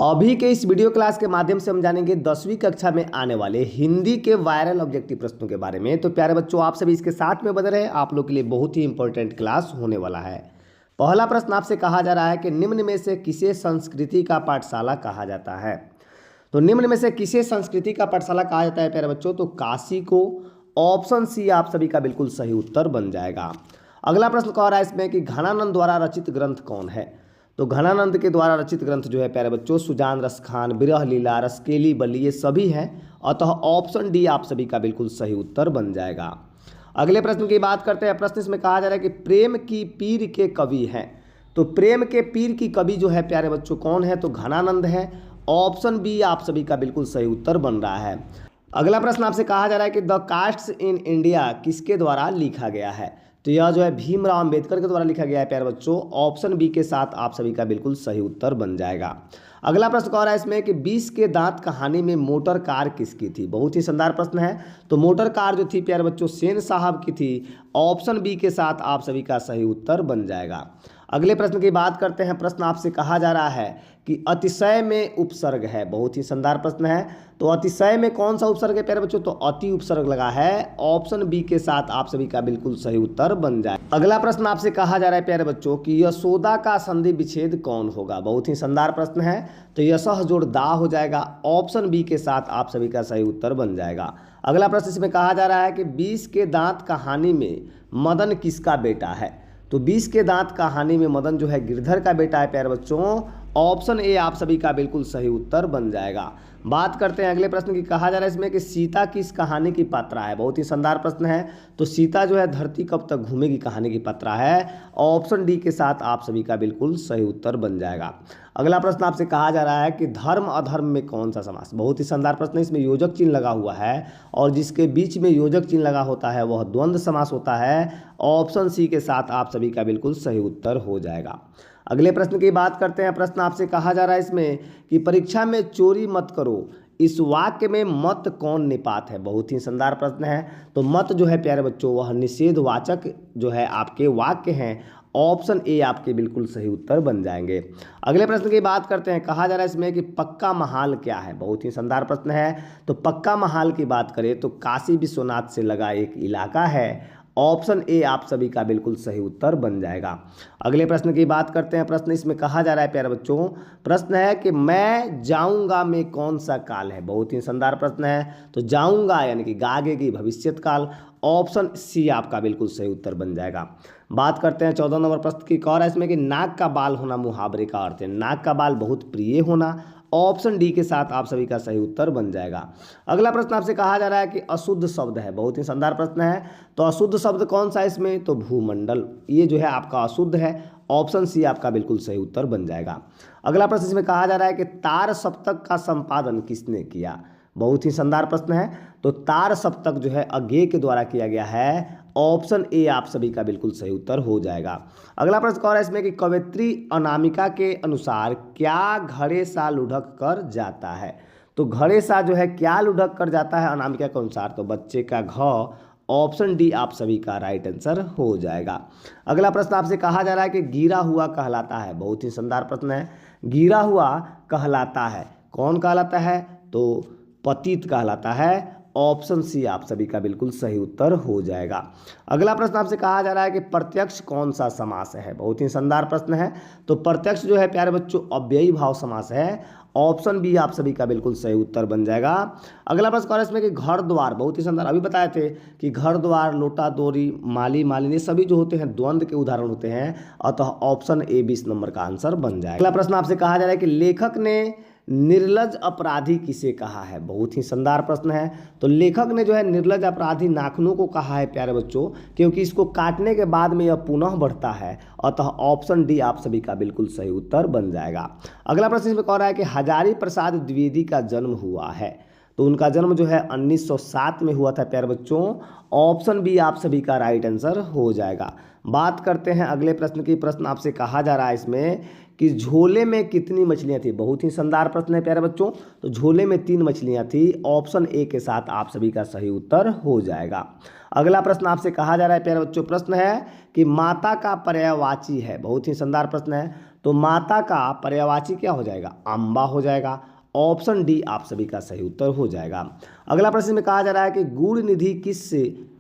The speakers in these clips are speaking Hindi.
अभी के इस वीडियो क्लास के माध्यम से हम जानेंगे 10वीं कक्षा में आने वाले हिंदी के वायरल ऑब्जेक्टिव प्रश्नों के बारे में। तो प्यारे बच्चों, आप सभी इसके साथ में बने रहे, आप लोग के लिए बहुत ही इंपॉर्टेंट क्लास होने वाला है। पहला प्रश्न आपसे कहा जा रहा है कि निम्न में से किसे संस्कृति का पाठशाला कहा जाता है। तो निम्न में से किसे संस्कृति का पाठशाला कहा जाता है प्यारे बच्चों? तो काशी को। ऑप्शन सी आप सभी का बिल्कुल सही उत्तर बन जाएगा। अगला प्रश्न कह रहा है इसमें कि घनानंद द्वारा रचित ग्रंथ कौन है। तो घनानंद के द्वारा रचित ग्रंथ जो है प्यारे बच्चों, सुजान रसखान, विरह लीला, रसकेली बली, ये सभी हैं। अतः ऑप्शन डी आप सभी का बिल्कुल सही उत्तर बन जाएगा। अगले प्रश्न की बात करते हैं। प्रश्न इसमें कहा जा रहा है कि प्रेम की पीर के कवि हैं। तो प्रेम के पीर की कवि जो है प्यारे बच्चों कौन है? तो घनानंद है। ऑप्शन बी आप सभी का बिल्कुल सही उत्तर बन रहा है। अगला प्रश्न आपसे कहा जा रहा है कि द कास्ट्स इन इंडिया किसके द्वारा लिखा गया है। तो यह जो है भीमराव अंबेडकर के द्वारा लिखा गया है प्यारे बच्चों। ऑप्शन बी के साथ आप सभी का बिल्कुल सही उत्तर बन जाएगा। अगला प्रश्न कह रहा है इसमें कि 20 के दांत कहानी में मोटर कार किसकी थी। बहुत ही शानदार प्रश्न है। तो मोटर कार जो थी प्यारे बच्चों सेन साहब की थी। ऑप्शन बी के साथ आप सभी का सही उत्तर बन जाएगा। अगले प्रश्न की बात करते हैं। प्रश्न आपसे कहा जा रहा है कि अतिशय में उपसर्ग है। बहुत ही शानदार प्रश्न है। तो अतिशय में कौन सा उपसर्ग है प्यारे बच्चों? तो अति उपसर्ग लगा है। ऑप्शन बी के साथ आप सभी का बिल्कुल सही उत्तर बन जाए। अगला प्रश्न आपसे कहा जा रहा है प्यारे बच्चों कि यशोदा का संधि विच्छेद कौन होगा। बहुत ही शानदार प्रश्न है। तो यशः जोड़ दा हो जाएगा। ऑप्शन बी के साथ आप सभी का सही उत्तर बन जाएगा। अगला प्रश्न इसमें कहा जा रहा है कि 20 के दांत कहानी में मदन किसका बेटा है। तो 20 के दांत कहानी में मदन जो है गिरधर का बेटा है प्यारे बच्चों। ऑप्शन ए आप सभी का बिल्कुल सही उत्तर बन जाएगा। बात करते हैं अगले प्रश्न की। कहा जा रहा है इसमें कि सीता किस कहानी की पात्रा है। बहुत ही शानदार प्रश्न है। तो सीता जो है धरती कब तक घूमेगी कहानी की पात्रा है। ऑप्शन डी के साथ आप सभी का बिल्कुल सही उत्तर बन जाएगा। अगला प्रश्न आपसे कहा जा रहा है कि धर्म अधर्म में कौन सा समास। बहुत ही शानदार प्रश्न है। इसमें योजक चिन्ह लगा हुआ है और जिसके बीच में योजक चिन्ह लगा होता है वह द्वंद्व समास होता है। ऑप्शन सी के साथ आप सभी का बिल्कुल सही उत्तर हो जाएगा। अगले प्रश्न की बात करते हैं। प्रश्न आपसे कहा जा रहा है इसमें कि परीक्षा में चोरी मत करो, इस वाक्य में मत कौन निपात है। बहुत ही शानदार प्रश्न है। तो मत जो है प्यारे बच्चों वह निषेधवाचक जो है आपके वाक्य हैं। ऑप्शन ए आपके बिल्कुल सही उत्तर बन जाएंगे। अगले प्रश्न की बात करते हैं। कहा जा रहा है इसमें कि पक्का महाल क्या है। बहुत ही शानदार प्रश्न है। तो पक्का महाल की बात करें तो काशी विश्वनाथ से लगा एक इलाका है। ऑप्शन ए आप सभी का बिल्कुल सही उत्तर बन जाएगा। अगले प्रश्न की बात करते हैं। प्रश्न इसमें कहा जा रहा है प्यारे बच्चों, प्रश्न है कि मैं जाऊंगा में कौन सा काल है। बहुत ही शानदार प्रश्न है। तो जाऊंगा यानी कि गागे की भविष्यत काल। ऑप्शन सी आपका बिल्कुल सही उत्तर बन जाएगा। बात करते हैं 14 नंबर प्रश्न की। कह रहा है इसमें कि नाक का बाल होना मुहावरे का अर्थ है। नाक का बाल बहुत प्रिय होना। ऑप्शन डी के साथ आप सभी का सही उत्तर बन जाएगा। अगला प्रश्न आपसे कहा जा रहा है कि अशुद्ध शब्द है। बहुत ही शानदार प्रश्न है। तो अशुद्ध शब्द कौन सा है इसमें? तो भूमंडल, ये जो है आपका अशुद्ध है। ऑप्शन सी आपका बिल्कुल सही उत्तर बन जाएगा। अगला प्रश्न इसमें कहा जा रहा है कि तार सप्तक का संपादन किसने किया। बहुत ही शानदार प्रश्न है। तो तार सप्तक जो है अज्ञेय के द्वारा किया गया है। ऑप्शन ए आप सभी का बिल्कुल सही उत्तर हो जाएगा। अगला प्रश्न कह रहा है इसमें कि कवयित्री अनामिका के अनुसार क्या घड़े सा लुढ़क कर जाता है। तो घड़े सा जो है क्या लुढ़क कर जाता है अनामिका के अनुसार? तो बच्चे का घ। ऑप्शन डी आप सभी का राइट आंसर हो जाएगा। अगला प्रश्न आपसे कहा जा रहा है कि गिरा हुआ कहलाता है। बहुत ही शानदार प्रश्न है। गिरा हुआ कहलाता है, कौन कहलाता है? तो पतित कहलाता है। ऑप्शन सी आप सभी का बिल्कुल सही उत्तर हो जाएगा। अगला प्रश्न आपसे कहा जा रहा है कि प्रत्यक्ष कौन सा समास है। बहुत ही शानदार प्रश्न है। तो प्रत्यक्ष जो है प्यारे बच्चों अव्ययी भाव समास है। ऑप्शन बी आप सभी का बिल्कुल सही उत्तर बन जाएगा। अगला प्रश्न कह रहा है इसमें कि घर द्वार। बहुत ही शानदार, अभी बताए थे कि घर द्वार, लोटा दोरी, माली मालिनी सभी जो होते हैं द्वंद्व के उदाहरण होते हैं। अतः ऑप्शन ए 20 नंबर का आंसर बन जाएगा। अगला प्रश्न आपसे कहा जा रहा है कि लेखक ने निर्लज अपराधी किसे कहा है। बहुत ही शानदार प्रश्न है। तो लेखक ने जो है निर्लज अपराधी नाखूनों को कहा है प्यारे बच्चों, क्योंकि इसको काटने के बाद में यह पुनः बढ़ता है। अतः ऑप्शन डी आप सभी का बिल्कुल सही उत्तर बन जाएगा। अगला प्रश्न इसमें कह रहा है कि हजारी प्रसाद द्विवेदी का जन्म हुआ है। तो उनका जन्म जो है 1907 में हुआ था प्यारे बच्चों। ऑप्शन बी आप सभी का राइट आंसर हो जाएगा। बात करते हैं अगले प्रश्न की। प्रश्न आपसे कहा जा रहा है इसमें कि झोले में कितनी मछलियां थी। बहुत ही शानदार प्रश्न है प्यारे बच्चों। तो झोले में 3 मछलियां थी। ऑप्शन ए के साथ आप सभी का सही उत्तर हो जाएगा। अगला प्रश्न आपसे कहा जा रहा है प्यारे बच्चों, प्रश्न है कि माता का पर्यायवाची है। बहुत ही शानदार प्रश्न है। तो माता का पर्यायवाची क्या हो जाएगा, अम्बा हो जाएगा। ऑप्शन डी आप सभी का सही उत्तर हो जाएगा। अगला प्रश्न में कहा जा रहा है कि गुड़ निधि किस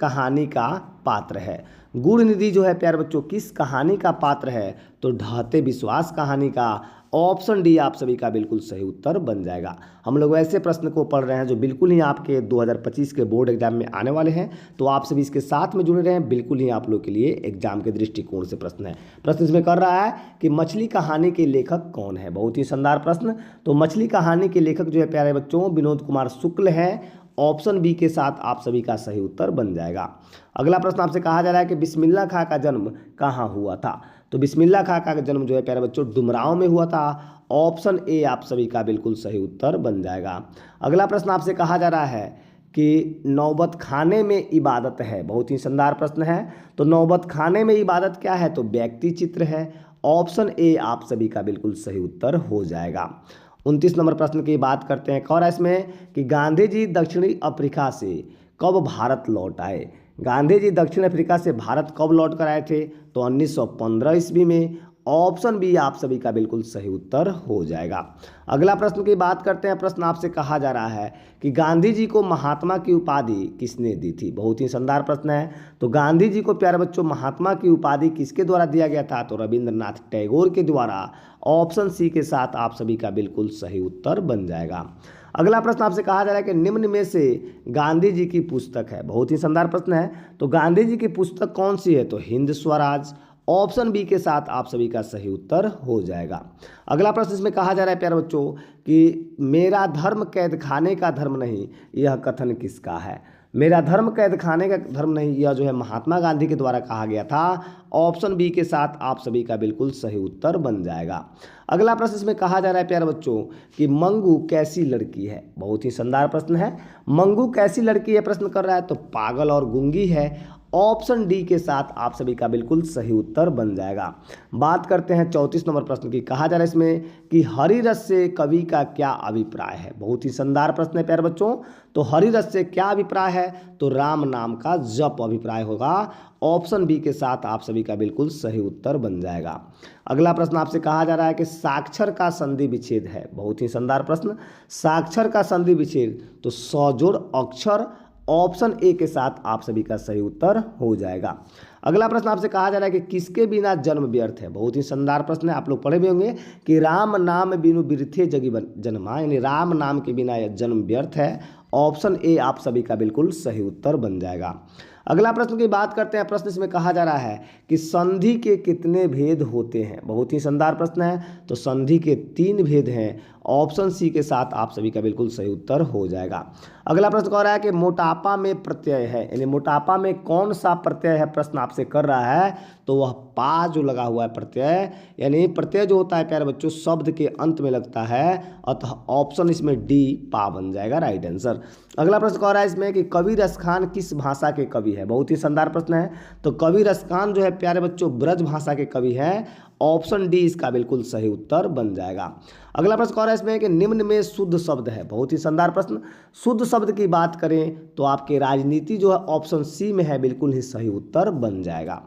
कहानी का पात्र है। गुड़ निधि जो है प्यारे बच्चों किस कहानी का पात्र है, तो ढहते विश्वास कहानी का। ऑप्शन डी आप सभी का बिल्कुल सही उत्तर बन जाएगा। हम लोग ऐसे प्रश्न को पढ़ रहे हैं जो बिल्कुल ही आपके 2025 के बोर्ड एग्जाम में आने वाले हैं, तो आप सभी इसके साथ में जुड़े रहें, बिल्कुल ही आप लोग के लिए एग्जाम के दृष्टिकोण से प्रश्न है। प्रश्न इसमें कर रहा है कि मछली कहानी के लेखक कौन है, बहुत ही शानदार प्रश्न। तो मछली कहानी के लेखक जो है प्यारे बच्चों विनोद कुमार शुक्ल हैं। ऑप्शन बी के साथ आप सभी का सही उत्तर बन जाएगा। अगला प्रश्न आपसे कहा जा रहा है कि बिस्मिल्लाह खां का जन्म कहाँ हुआ था। तो बिस्मिल्लाह खां का जन्म जो है प्यारे बच्चों डुमरांव में हुआ था। ऑप्शन ए आप सभी का बिल्कुल सही उत्तर बन जाएगा। अगला प्रश्न आपसे कहा जा रहा है कि नौबत खाने में इबादत है, बहुत ही शानदार प्रश्न है। तो नौबत खाने में इबादत क्या है, तो व्यक्ति चित्र है। ऑप्शन ए आप सभी का बिल्कुल सही उत्तर हो जाएगा। 29 नंबर प्रश्न की बात करते हैं। और इसमें कि गांधी जी दक्षिणी अफ्रीका से कब भारत लौट आए। गांधी जी दक्षिण अफ्रीका से भारत कब लौट कर आए थे, तो 1915 ईस्वी में। ऑप्शन बी आप सभी का बिल्कुल सही उत्तर हो जाएगा। अगला प्रश्न की बात करते हैं। प्रश्न आपसे कहा जा रहा है कि गांधी जी को महात्मा की उपाधि किसने दी थी। बहुत ही शानदार प्रश्न है। तो गांधी जी को प्यारे बच्चों महात्मा की उपाधि किसके द्वारा दिया गया था, तो रविंद्रनाथ टैगोर के द्वारा। ऑप्शन सी के साथ आप सभी का बिल्कुल सही उत्तर बन जाएगा। अगला प्रश्न आपसे कहा जा रहा है कि निम्न में से गांधी जी की पुस्तक है, बहुत ही शानदार प्रश्न है। तो गांधी जी की पुस्तक कौन सी है, तो हिंद स्वराज। ऑप्शन बी के साथ आप सभी का सही उत्तर हो जाएगा। अगला प्रश्न इसमें कहा जा रहा है प्यारे बच्चों कि मेरा धर्म कैद खाने का धर्म नहीं, यह कथन किसका है। मेरा धर्म कैद खाने का धर्म नहीं, यह जो है महात्मा गांधी के द्वारा कहा गया था। ऑप्शन बी के साथ आप सभी का बिल्कुल सही उत्तर बन जाएगा। अगला प्रश्न इसमें कहा जा रहा है प्यारे बच्चों कि मंगू कैसी लड़की है, बहुत ही शानदार प्रश्न है। मंगू कैसी लड़की है प्रश्न कर रहा है, तो पागल और गूंगी है। ऑप्शन डी के साथ आप सभी का बिल्कुल सही उत्तर बन जाएगा। बात करते हैं 34 नंबर प्रश्न की। कहा जा रहा है इसमें कि हरिरस से कवि का क्या अभिप्राय है। बहुत ही शानदार प्रश्न है प्यारे बच्चों। तो हरिरस से क्या अभिप्राय है, तो राम नाम का जप अभिप्राय होगा। ऑप्शन बी के साथ आप सभी का बिल्कुल सही उत्तर बन जाएगा। अगला प्रश्न आपसे कहा जा रहा है कि साक्षर का संधि विच्छेद है, बहुत ही शानदार प्रश्न। साक्षर का संधि विच्छेद, तो सजोड़ अक्षर। ऑप्शन ए के साथ आप सभी का सही उत्तर हो जाएगा। अगला प्रश्न आपसे कहा जा रहा है कि किसके बिना जन्म व्यर्थ है। बहुत ही शानदार प्रश्न है, आप लोग पढ़े भी होंगे कि राम नाम बिनु बिरथे जगी जन्मा, यानी राम नाम के बिना यह जन्म व्यर्थ है। ऑप्शन ए आप सभी का बिल्कुल सही उत्तर बन जाएगा। अगला प्रश्न की बात करते हैं। प्रश्न इसमें कहा जा रहा है कि संधि के कितने भेद होते हैं। बहुत ही शानदार प्रश्न है। तो संधि के 3 भेद हैं। ऑप्शन सी के साथ आप सभी का बिल्कुल सही उत्तर हो जाएगा। अगला प्रश्न कह रहा है कि मोटापा में प्रत्यय है, यानी मोटापा में कौन सा प्रत्यय है प्रश्न आपसे कर रहा है, तो वह पा जो लगा हुआ है प्रत्यय, यानी प्रत्यय जो होता है प्यारे बच्चों शब्द के अंत में लगता है। अतः ऑप्शन इसमें डी पा बन जाएगा राइट आंसर। अगला प्रश्न कह रहा है इसमें कि कवि रसखान किस भाषा के कवि है। बहुत ही शानदार प्रश्न है। तो कवि रसखान जो है प्यारे बच्चों ब्रज भाषा के कवि हैं। ऑप्शन डी इसका बिल्कुल सही उत्तर बन जाएगा। अगला प्रश्न कह रहा है इसमें कि निम्न में शुद्ध शब्द है। बहुत ही शानदार प्रश्न। शुद्ध शब्द की बात करें तो आपके राजनीति जो है ऑप्शन सी में है, बिल्कुल ही सही उत्तर बन जाएगा।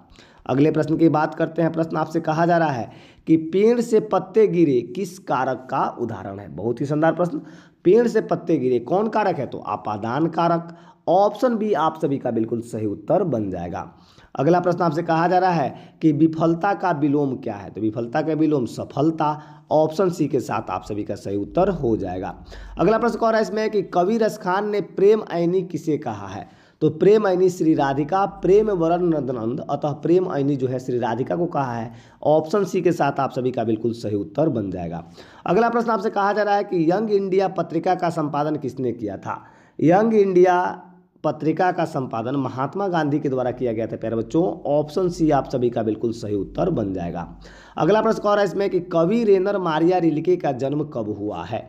अगले प्रश्न की बात करते हैं। प्रश्न आपसे कहा जा रहा है कि पेड़ से पत्ते गिरे किस कारक का उदाहरण है। बहुत ही शानदार प्रश्न। पेड़ से पत्ते गिरे कौन कारक है, तो अपादान कारक। ऑप्शन बी आप सभी का बिल्कुल सही उत्तर बन जाएगा। अगला प्रश्न आपसे कहा जा रहा है कि विफलता का विलोम क्या है, तो विफलता का विलोम सफलता। ऑप्शन सी के साथ आप सभी का सही उत्तर हो जाएगा। अगला प्रश्न कह रहा है इसमें कि कवि रसखान ने प्रेम ऐनी किसे कहा है, तो प्रेम ऐनी श्री राधिका, प्रेम वरण नंदनंद, अतः प्रेम ऐनी जो है श्री राधिका को कहा है। ऑप्शन सी के साथ आप सभी का बिल्कुल सही उत्तर बन जाएगा। अगला प्रश्न आपसे कहा जा रहा है कि यंग इंडिया पत्रिका का संपादन किसने किया था। यंग इंडिया पत्रिका का संपादन महात्मा गांधी के द्वारा किया गया था प्यारे बच्चों। ऑप्शन सी आप सभी का बिल्कुल सही उत्तर बन जाएगा। अगला प्रश्न कह रहा है इसमें कि कवि रेनर मारिया रिल्के का जन्म कब हुआ है।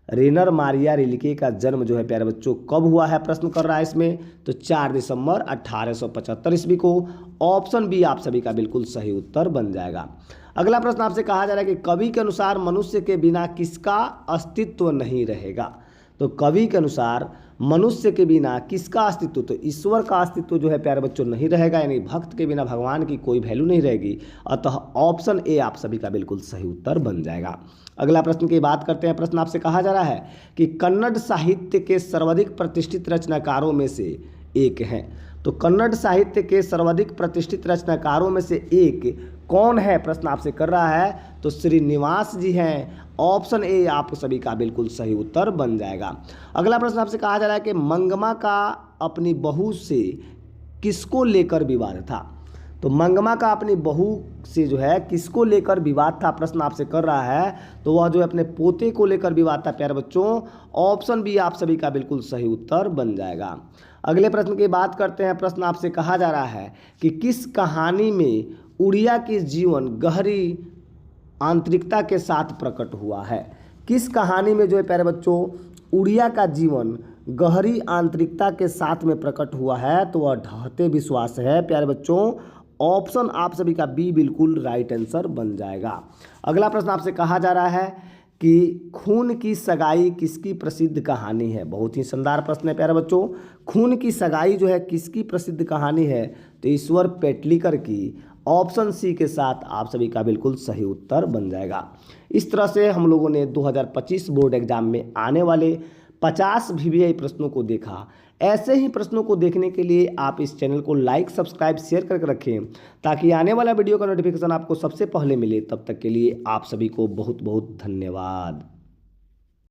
रेनर मारिया रिल्के का जन्म जो है प्यारे बच्चों कब हुआ है प्रश्न कर रहा है इसमें, तो 4 दिसंबर 1875 ईस्वी को। ऑप्शन बी आप सभी का बिल्कुल सही उत्तर बन जाएगा। अगला प्रश्न आपसे कहा जा रहा है कि कवि के अनुसार मनुष्य के बिना किसका अस्तित्व नहीं रहेगा। तो कवि के अनुसार मनुष्य के बिना किसका अस्तित्व, तो ईश्वर का अस्तित्व जो है प्यारे बच्चों नहीं रहेगा, यानी भक्त के बिना भगवान की कोई वैल्यू नहीं रहेगी। अतः ऑप्शन ए आप सभी का बिल्कुल सही उत्तर बन जाएगा। अगला प्रश्न की बात करते हैं। प्रश्न आपसे कहा जा रहा है कि कन्नड़ साहित्य के सर्वाधिक प्रतिष्ठित रचनाकारों में से एक हैं। तो कन्नड़ साहित्य के सर्वाधिक प्रतिष्ठित रचनाकारों में से एक कौन है, प्रश्न आपसे कर रहा है। तो श्रीनिवास जी हैं। ऑप्शन ए आप सभी का बिल्कुल सही उत्तर बन जाएगा। अगला प्रश्न आपसे कहा जा रहा है कि मंगमा का अपनी बहू से किसको लेकर विवाद था। तो मंगमा का अपनी बहू से जो है किसको लेकर विवाद था, प्रश्न आपसे कर रहा है। तो वह जो है अपने पोते को लेकर विवाद था प्यारे बच्चों। ऑप्शन बी आप सभी का बिल्कुल सही उत्तर बन जाएगा। अगले प्रश्न की बात करते हैं। प्रश्न आपसे कहा जा रहा है कि किस कहानी में उड़िया की जीवन गहरी आंतरिकता के साथ प्रकट हुआ है। किस कहानी में जो है प्यारे बच्चों उड़िया का जीवन गहरी आंतरिकता के साथ में प्रकट हुआ है, तो वह ढहते विश्वास है प्यारे बच्चों। ऑप्शन आप सभी का बी बिल्कुल राइट आंसर बन जाएगा। अगला प्रश्न आपसे कहा जा रहा है कि खून की सगाई किसकी प्रसिद्ध कहानी है। बहुत ही शानदार प्रश्न है प्यारे बच्चों। खून की सगाई जो है किसकी प्रसिद्ध कहानी है, तो ईश्वर पेटलीकर की। ऑप्शन सी के साथ आप सभी का बिल्कुल सही उत्तर बन जाएगा। इस तरह से हम लोगों ने 2025 बोर्ड एग्जाम में आने वाले 50 VVI प्रश्नों को देखा। ऐसे ही प्रश्नों को देखने के लिए आप इस चैनल को लाइक, सब्सक्राइब, शेयर करके रखें ताकि आने वाला वीडियो का नोटिफिकेशन आपको सबसे पहले मिले। तब तक के लिए आप सभी को बहुत बहुत धन्यवाद।